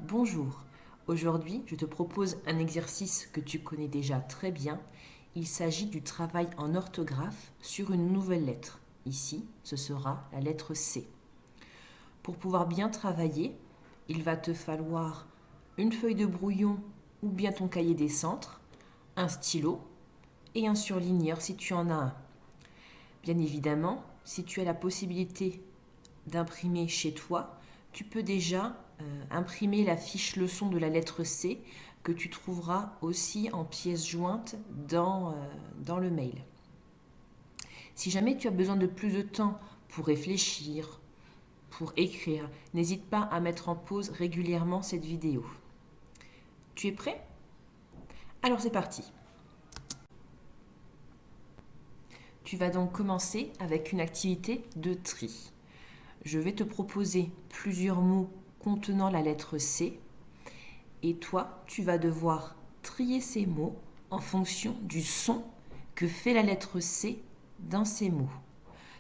Bonjour, aujourd'hui je te propose un exercice que tu connais déjà très bien. Il s'agit du travail en orthographe sur une nouvelle lettre. Ici, ce sera la lettre C. Pour pouvoir bien travailler, il va te falloir une feuille de brouillon ou bien ton cahier des centres, un stylo et un surligneur si tu en as un. Bien évidemment, si tu as la possibilité d'imprimer chez toi, tu peux déjà imprimer la fiche leçon de la lettre C que tu trouveras aussi en pièce jointe dans le mail. Si jamais tu as besoin de plus de temps pour réfléchir, pour écrire, n'hésite pas à mettre en pause régulièrement cette vidéo. Tu es prêt? Alors c'est parti. Tu vas donc commencer avec une activité de tri. Je vais te proposer plusieurs mots contenant la lettre C et toi, tu vas devoir trier ces mots en fonction du son que fait la lettre C dans ces mots.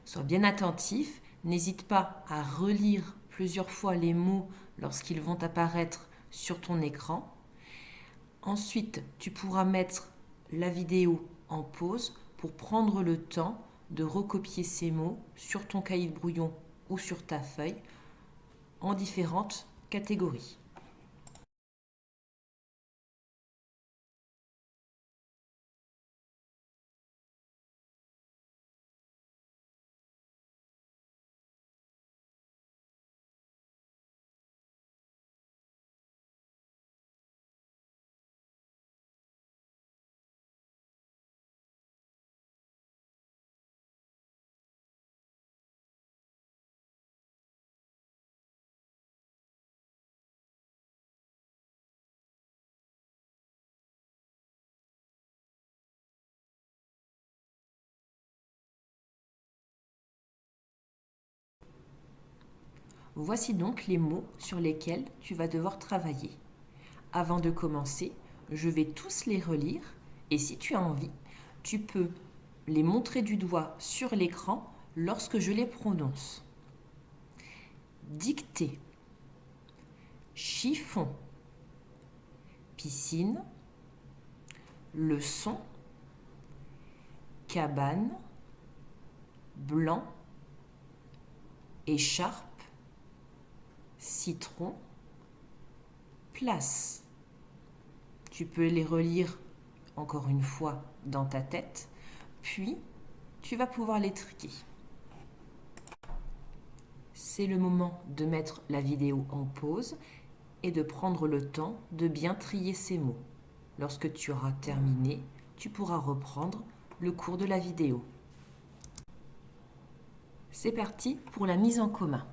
Sois bien attentif, n'hésite pas à relire plusieurs fois les mots lorsqu'ils vont apparaître sur ton écran. Ensuite, tu pourras mettre la vidéo en pause pour prendre le temps de recopier ces mots sur ton cahier de brouillon ou sur ta feuille en différentes catégories. Voici donc les mots sur lesquels tu vas devoir travailler. Avant de commencer, je vais tous les relire et si tu as envie, tu peux les montrer du doigt sur l'écran lorsque je les prononce. Dictée, chiffon, piscine, leçon, cabane, blanc, écharpe, citron, place. Tu peux les relire encore une fois dans ta tête, puis tu vas pouvoir les trier. C'est le moment de mettre la vidéo en pause et de prendre le temps de bien trier ces mots. Lorsque tu auras terminé, tu pourras reprendre le cours de la vidéo. C'est parti pour la mise en commun.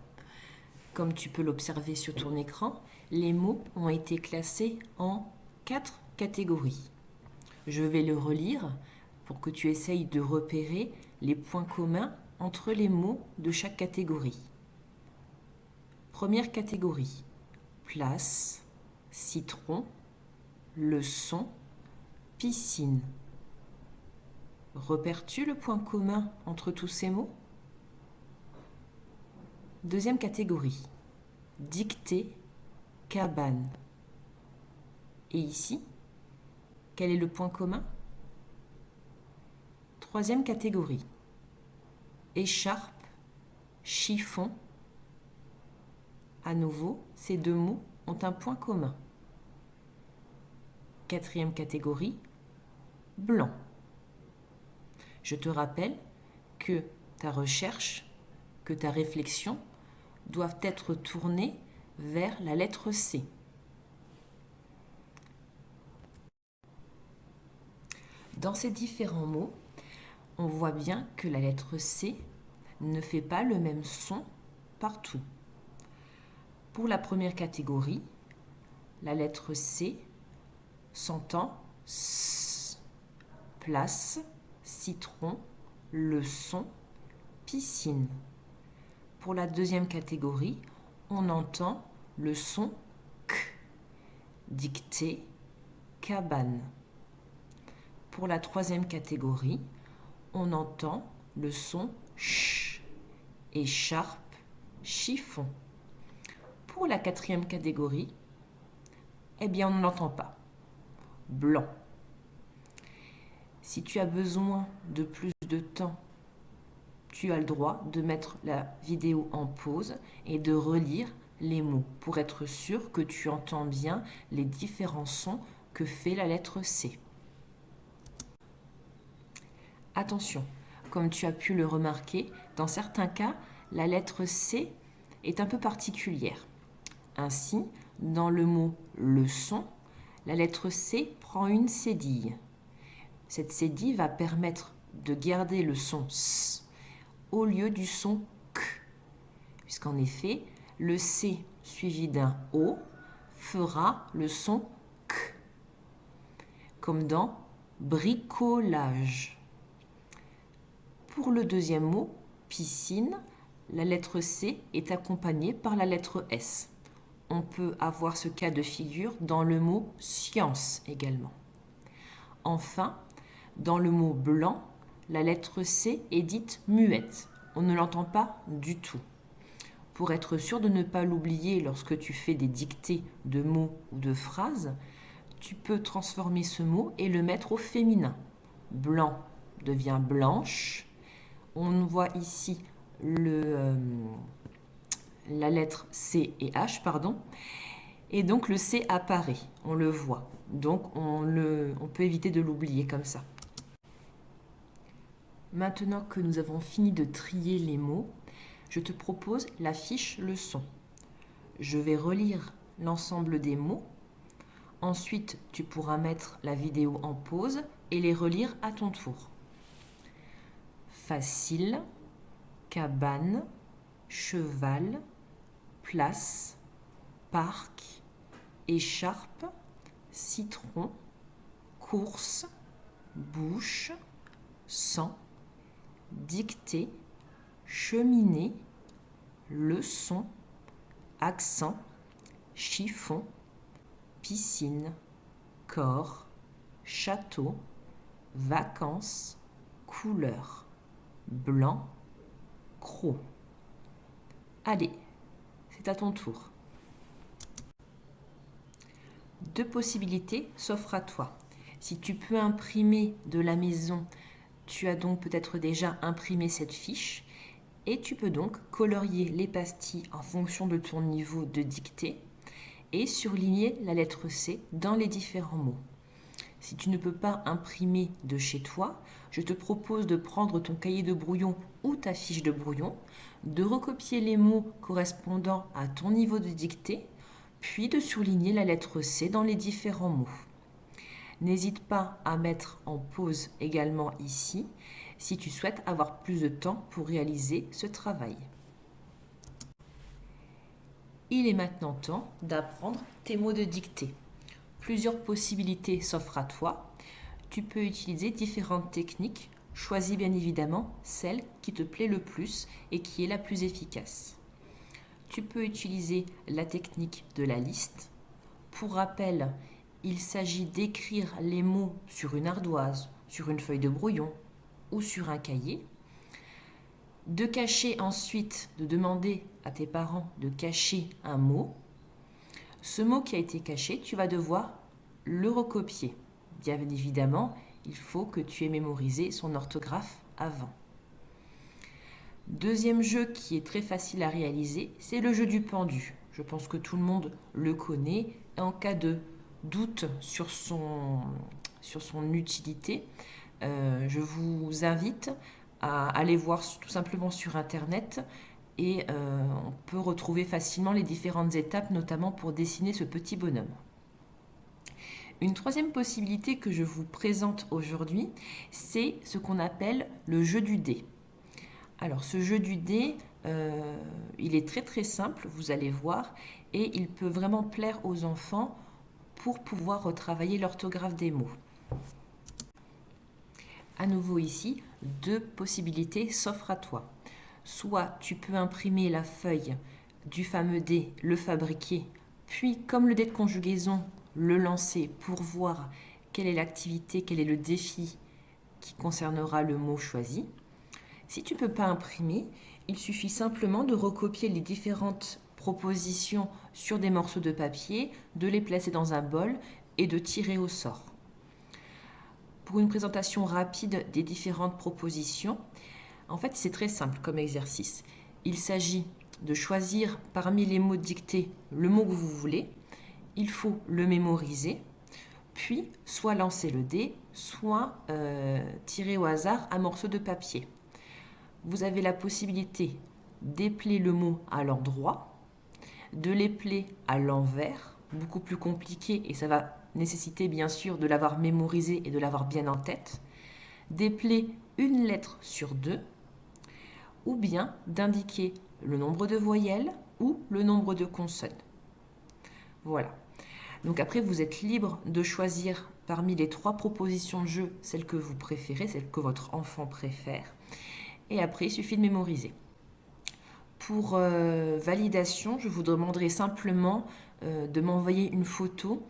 Comme tu peux l'observer sur ton écran, les mots ont été classés en 4 catégories. Je vais le relire pour que tu essayes de repérer les points communs entre les mots de chaque catégorie. Première catégorie, place, citron, leçon, piscine. Repères-tu le point commun entre tous ces mots? Deuxième catégorie, dictée, cabane. Et ici, quel est le point commun? Troisième catégorie, écharpe, chiffon. À nouveau, ces deux mots ont un point commun. Quatrième catégorie, blanc. Je te rappelle que ta recherche, que ta réflexion doivent être tournées vers la lettre C. Dans ces différents mots, on voit bien que la lettre C ne fait pas le même son partout. Pour la première catégorie, la lettre C s'entend S, place, citron, leçon, piscine. Pour la deuxième catégorie, on entend le son K, dictée, cabane. Pour la troisième catégorie, on entend le son ch, écharpe, chiffon. Pour la quatrième catégorie, eh bien on ne l'entend pas. Blanc. Si tu as besoin de plus de temps, tu as le droit de mettre la vidéo en pause et de relire les mots pour être sûr que tu entends bien les différents sons que fait la lettre C. Attention, comme tu as pu le remarquer, dans certains cas, la lettre C est un peu particulière. Ainsi, dans le mot leçon, la lettre C prend une cédille. Cette cédille va permettre de garder le son S au lieu du son K, puisqu'en effet, le C suivi d'un O fera le son K, comme dans bricolage. Pour le deuxième mot, piscine, la lettre C est accompagnée par la lettre S. On peut avoir ce cas de figure dans le mot science également. Enfin, dans le mot blanc, la lettre C est dite muette. On ne l'entend pas du tout. Pour être sûr de ne pas l'oublier lorsque tu fais des dictées de mots ou de phrases, tu peux transformer ce mot et le mettre au féminin. Blanc devient blanche. On voit ici la lettre C et H, pardon. Et donc le C apparaît, on le voit. Donc on peut éviter de l'oublier comme ça. Maintenant que nous avons fini de trier les mots, je te propose la fiche leçon. Je vais relire l'ensemble des mots. Ensuite, tu pourras mettre la vidéo en pause et les relire à ton tour. Facile, cabane, cheval, place, parc, écharpe, citron, course, bouche, sang, dictée, cheminée, leçon, accent, chiffon, piscine, corps, château, vacances, couleur, blanc, croc. Allez, c'est à ton tour. Deux possibilités s'offrent à toi. Si tu peux imprimer de la maison, tu as donc peut-être déjà imprimé cette fiche et tu peux donc colorier les pastilles en fonction de ton niveau de dictée et surligner la lettre C dans les différents mots. Si tu ne peux pas imprimer de chez toi, je te propose de prendre ton cahier de brouillon ou ta fiche de brouillon, de recopier les mots correspondant à ton niveau de dictée, puis de surligner la lettre C dans les différents mots. N'hésite pas à mettre en pause également ici si tu souhaites avoir plus de temps pour réaliser ce travail. Il est maintenant temps d'apprendre tes mots de dictée. Plusieurs possibilités s'offrent à toi. Tu peux utiliser différentes techniques. Choisis bien évidemment celle qui te plaît le plus et qui est la plus efficace. Tu peux utiliser la technique de la liste. Pour rappel, il s'agit d'écrire les mots sur une ardoise, sur une feuille de brouillon ou sur un cahier. De cacher ensuite, de demander à tes parents de cacher un mot. Ce mot qui a été caché, tu vas devoir le recopier. Bien évidemment, il faut que tu aies mémorisé son orthographe avant. Deuxième jeu qui est très facile à réaliser, c'est le jeu du pendu. Je pense que tout le monde le connaît. En cas de doute sur son utilité, je vous invite à aller voir tout simplement sur Internet et on peut retrouver facilement les différentes étapes, notamment pour dessiner ce petit bonhomme. Une troisième possibilité que je vous présente aujourd'hui, c'est ce qu'on appelle le jeu du dé. Alors ce jeu du dé, il est très très simple, vous allez voir, et il peut vraiment plaire aux enfants pour pouvoir retravailler l'orthographe des mots. À nouveau ici, deux possibilités s'offrent à toi. Soit tu peux imprimer la feuille du fameux dé, le fabriquer, puis comme le dé de conjugaison, le lancer pour voir quelle est l'activité, quel est le défi qui concernera le mot choisi. Si tu ne peux pas imprimer, il suffit simplement de recopier les différentes propositions sur des morceaux de papier, de les placer dans un bol et de tirer au sort. Pour une présentation rapide des différentes propositions, en fait, c'est très simple comme exercice. Il s'agit de choisir parmi les mots dictés le mot que vous voulez. Il faut le mémoriser, puis soit lancer le dé, soit tirer au hasard un morceau de papier. Vous avez la possibilité d'épeler le mot à l'endroit, de l'épeler à l'envers, beaucoup plus compliqué et ça va nécessiter bien sûr de l'avoir mémorisé et de l'avoir bien en tête, d'épeler une lettre sur 2, ou bien d'indiquer le nombre de voyelles ou le nombre de consonnes. Voilà. Donc après, vous êtes libre de choisir parmi les 3 propositions de jeu celle que vous préférez, celle que votre enfant préfère. Et après, il suffit de mémoriser. Pour validation, je vous demanderai simplement de m'envoyer une photo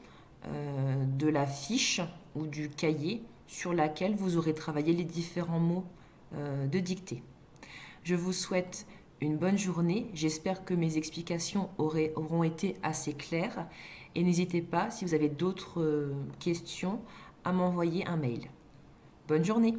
de la fiche ou du cahier sur laquelle vous aurez travaillé les différents mots de dictée. Je vous souhaite une bonne journée. J'espère que mes explications auront été assez claires. Et n'hésitez pas, si vous avez d'autres questions, à m'envoyer un mail. Bonne journée!